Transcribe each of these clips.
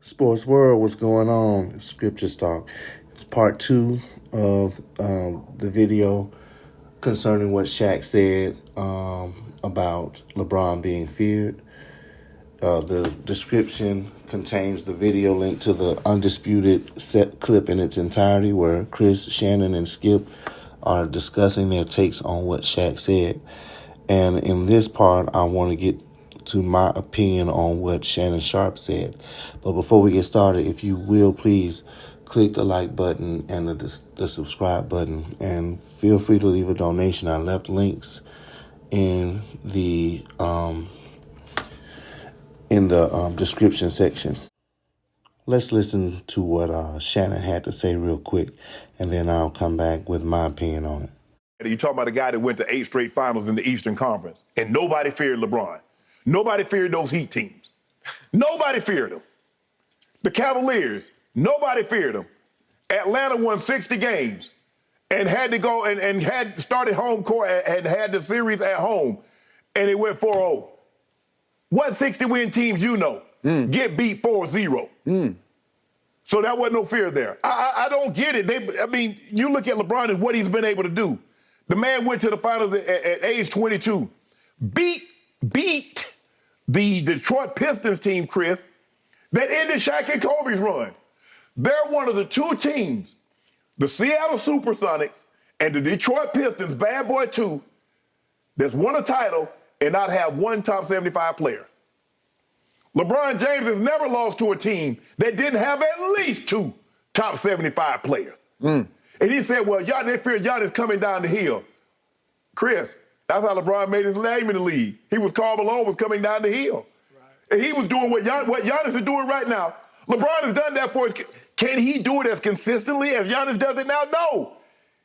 Sports World, what's going on? Scripture Stalk. It's part 2 of the video concerning what Shaq said about LeBron being feared. The description contains the video link to the Undisputed set clip in its entirety where Chris, Shannon, and Skip are discussing their takes on what Shaq said. And in this part, I want to get to my opinion on what Shannon Sharpe said. But before we get started, if you will, please click the like button and the subscribe button, and feel free to leave a donation. I left links in the description section. Let's listen to what Shannon had to say real quick, and then I'll come back with my opinion on it. You're talking about a guy that went to 8 straight finals in the Eastern Conference, and nobody feared LeBron. Nobody feared those Heat teams. Nobody feared them. The Cavaliers, nobody feared them. Atlanta won 60 games and had to go and had started home court and had the series at home, and it went 4-0. What 60-win teams you know get beat 4-0? So that wasn't no fear there. I don't get it. You look at LeBron and what he's been able to do. The man went to the finals at age 22. Beat the Detroit Pistons team, Chris, that ended Shaq and Kobe's run. They're one of the two teams, the Seattle Supersonics and the Detroit Pistons, Bad Boy 2, that's won a title and not have one top 75 player. LeBron James has never lost to a team that didn't have at least 2 top 75 players. And he said, well, they fear Giannis coming down the hill. Chris, that's how LeBron made his name in the league. He was Karl Malone was coming down the hill. Right. And he was doing what Giannis is doing right now. LeBron has done that for us. Can he do it as consistently as Giannis does it now? No.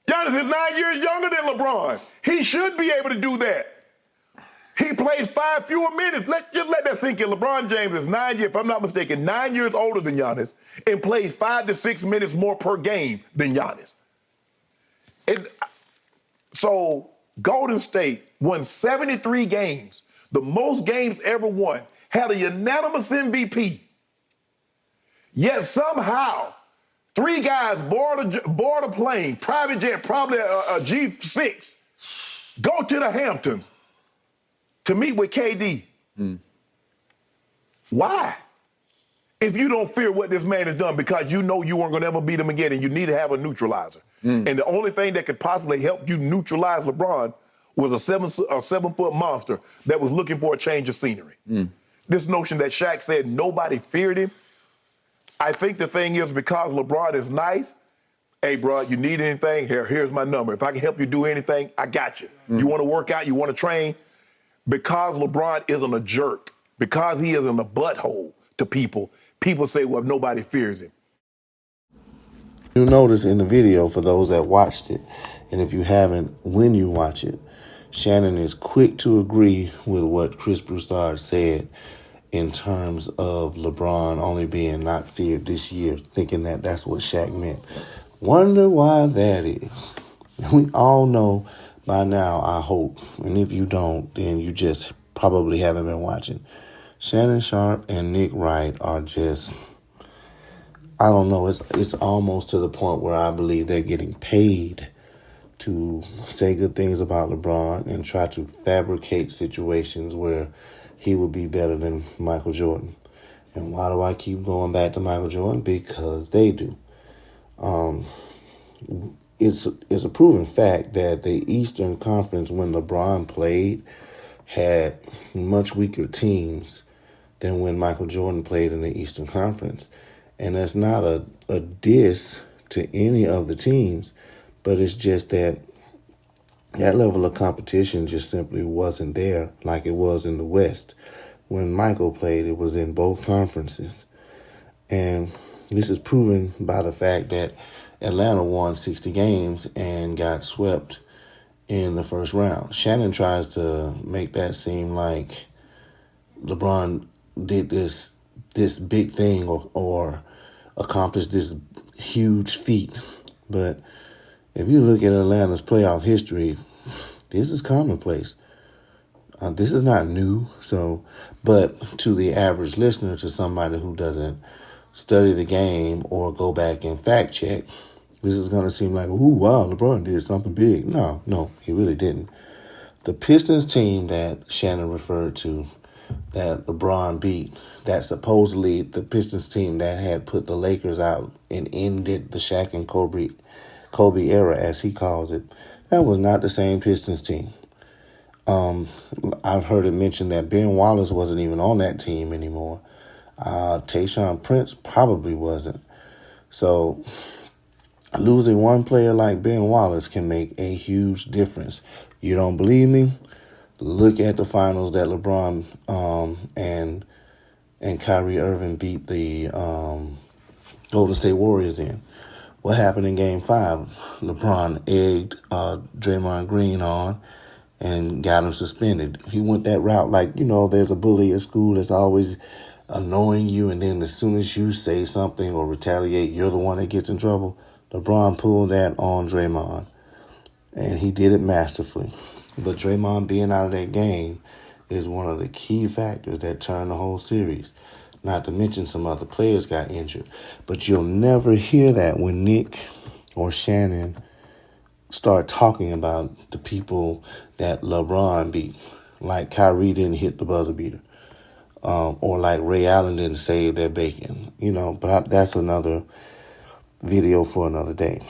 Giannis is 9 years younger than LeBron. He should be able to do that. He plays 5 fewer minutes. Just let that sink in. LeBron James is 9 years, if I'm not mistaken, 9 years older than Giannis and plays 5 to 6 minutes more per game than Giannis. So Golden State won 73 games, the most games ever won, had a unanimous MVP. Yet somehow, 3 guys board a plane, private jet, probably a G6, go to the Hamptons to meet with KD. Why? If you don't fear what this man has done, because you know you weren't going to ever beat him again and you need to have a neutralizer. And the only thing that could possibly help you neutralize LeBron was a 7-foot monster that was looking for a change of scenery. This notion that Shaq said nobody feared him, I think the thing is because LeBron is nice, hey, bro, you need anything? Here's my number. If I can help you do anything, I got you. You want to work out? You want to train? Because LeBron isn't a jerk, because he isn't a butthole to people, people say, well, nobody fears him. You'll notice in the video, for those that watched it, and if you haven't, when you watch it, Shannon is quick to agree with what Chris Broussard said in terms of LeBron only being not feared this year, thinking that that's what Shaq meant. Wonder why that is. We all know by now, I hope, and if you don't, then you just probably haven't been watching. Shannon Sharpe and Nick Wright are just, I don't know, it's almost to the point where I believe they're getting paid to say good things about LeBron and try to fabricate situations where he would be better than Michael Jordan. And why do I keep going back to Michael Jordan? Because they do. It's a proven fact that the Eastern Conference, when LeBron played, had much weaker teams than when Michael Jordan played in the Eastern Conference. And that's not a diss to any of the teams, but it's just that level of competition just simply wasn't there like it was in the West. When Michael played, it was in both conferences. And this is proven by the fact that Atlanta won 60 games and got swept in the first round. Shannon tries to make that seem like LeBron did this big thing or accomplished this huge feat. But if you look at Atlanta's playoff history, this is commonplace. This is not new. But to the average listener, to somebody who doesn't study the game or go back and fact check, this is going to seem like, ooh, wow, LeBron did something big. No, he really didn't. The Pistons team that Shannon referred to, that LeBron beat, that supposedly the Pistons team that had put the Lakers out and ended the Shaq and Kobe era, as he calls it, that was not the same Pistons team. I've heard it mentioned that Ben Wallace wasn't even on that team anymore. Tayshaun Prince probably wasn't. So losing one player like Ben Wallace can make a huge difference. You don't believe me? Look at the finals that LeBron and Kyrie Irving beat the Golden State Warriors in. What happened in Game 5? LeBron egged Draymond Green on and got him suspended. He went that route like, there's a bully at school that's always annoying you, and then as soon as you say something or retaliate, you're the one that gets in trouble. LeBron pulled that on Draymond, and he did it masterfully. But Draymond being out of that game is one of the key factors that turned the whole series. Not to mention some other players got injured. But you'll never hear that when Nick or Shannon start talking about the people that LeBron beat. Like Kyrie didn't hit the buzzer beater. Or like Ray Allen didn't save their bacon. But that's another video for another day.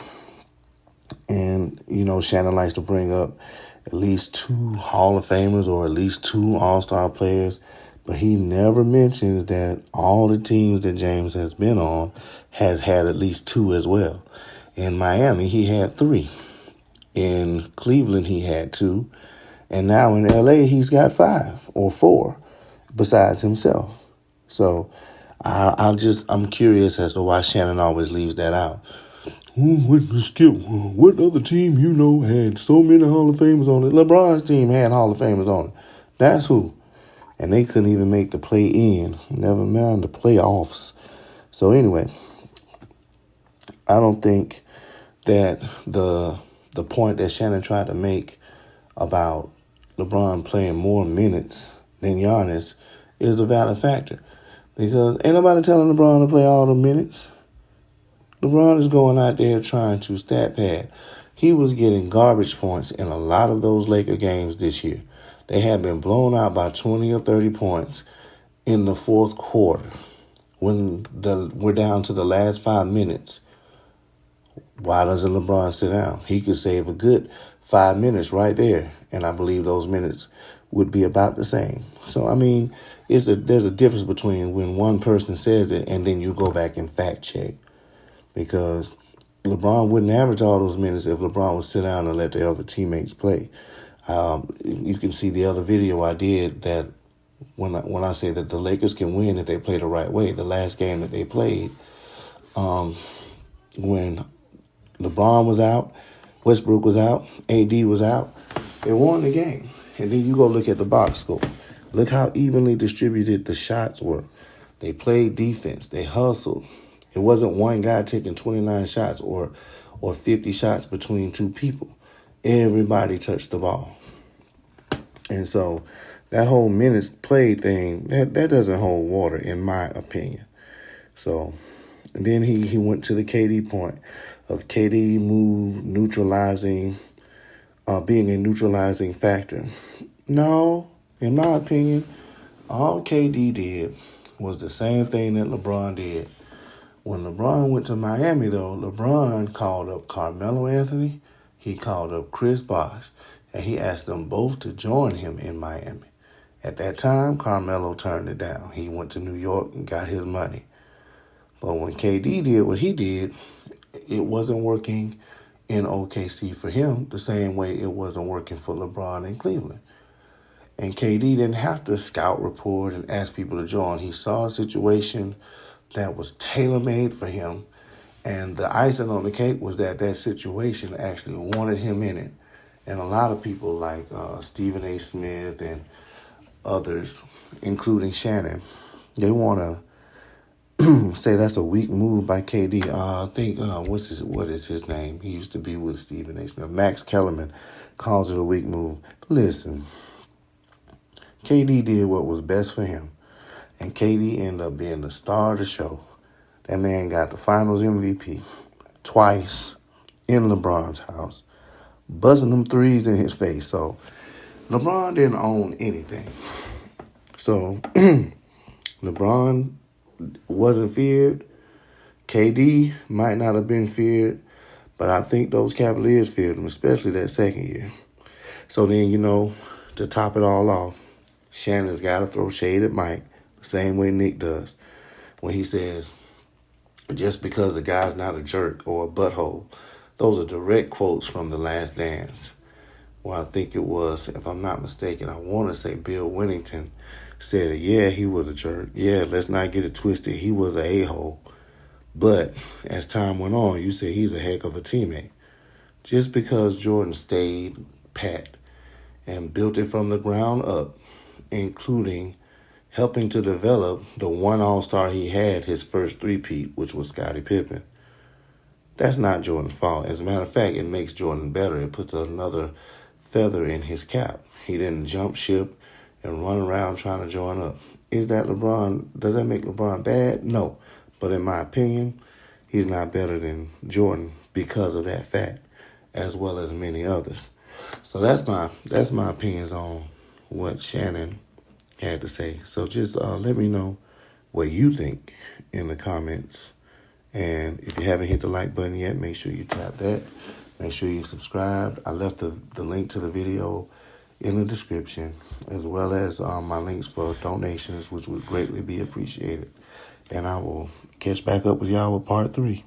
And, Shannon likes to bring up at least 2 Hall of Famers or at least 2 All-Star players. But he never mentions that all the teams that James has been on has had at least 2 as well. In Miami, he had 3. In Cleveland, he had 2. And now in LA, he's got 5 or 4 besides himself. So I'm curious as to why Shannon always leaves that out. What other team had so many Hall of Famers on it? LeBron's team had Hall of Famers on it. That's who. And they couldn't even make the play-in, never mind the playoffs. So anyway, I don't think that the point that Shannon tried to make about LeBron playing more minutes than Giannis is a valid factor. Because ain't nobody telling LeBron to play all the minutes. LeBron is going out there trying to stat pad. He was getting garbage points in a lot of those Laker games this year. They had been blown out by 20 or 30 points in the fourth quarter when we're down to the last 5 minutes. Why doesn't LeBron sit down? He could save a good 5 minutes right there, and I believe those minutes would be about the same. So, there's a difference between when one person says it and then you go back and fact check. Because LeBron wouldn't average all those minutes if LeBron would sit down and let the other teammates play. You can see the other video I did that when I say that the Lakers can win if they play the right way. The last game that they played, when LeBron was out, Westbrook was out, AD was out, they won the game. And then you go look at the box score. Look how evenly distributed the shots were. They played defense. They hustled. It wasn't one guy taking 29 shots or 50 shots between 2 people. Everybody touched the ball. And so that whole minutes played thing, that doesn't hold water in my opinion. So and then he went to the KD point of KD move neutralizing, being a neutralizing factor. No, in my opinion, all KD did was the same thing that LeBron did. When LeBron went to Miami, though, LeBron called up Carmelo Anthony, he called up Chris Bosh, and he asked them both to join him in Miami. At that time, Carmelo turned it down. He went to New York and got his money. But when KD did what he did, it wasn't working in OKC for him the same way it wasn't working for LeBron in Cleveland. And KD didn't have to scout report and ask people to join. He saw a situation that was tailor-made for him. And the icing on the cake was that situation actually wanted him in it. And a lot of people like Stephen A. Smith and others, including Shannon, they want to say that's a weak move by KD. I think, what is his name? He used to be with Stephen A. Smith. Max Kellerman calls it a weak move. Listen, KD did what was best for him. And KD ended up being the star of the show. That man got the Finals MVP twice in LeBron's house, buzzing them threes in his face. So LeBron didn't own anything. So LeBron wasn't feared. KD might not have been feared, but I think those Cavaliers feared him, especially that second year. So then, to top it all off, Shannon's got to throw shade at Mike the same way Nick does when he says, just because the guy's not a jerk or a butthole. Those are direct quotes from The Last Dance, where I think it was, if I'm not mistaken, I want to say Bill Winnington said, yeah, he was a jerk. Yeah, let's not get it twisted. He was an a-hole. But as time went on, you said he's a heck of a teammate. Just because Jordan stayed pat and built it from the ground up, including helping to develop the one all-star he had his first three-peat, which was Scottie Pippen. That's not Jordan's fault. As a matter of fact, it makes Jordan better. It puts another feather in his cap. He didn't jump ship and run around trying to join up. Is that LeBron? Does that make LeBron bad? No. But in my opinion, he's not better than Jordan because of that fact, as well as many others. So that's my opinions on what Shannon had to say. So just let me know what you think in the comments. And if you haven't hit the like button yet, make sure you tap that. Make sure you subscribe. I left the link to the video in the description, as well as my links for donations, which would greatly be appreciated. And I will catch back up with y'all with part 3.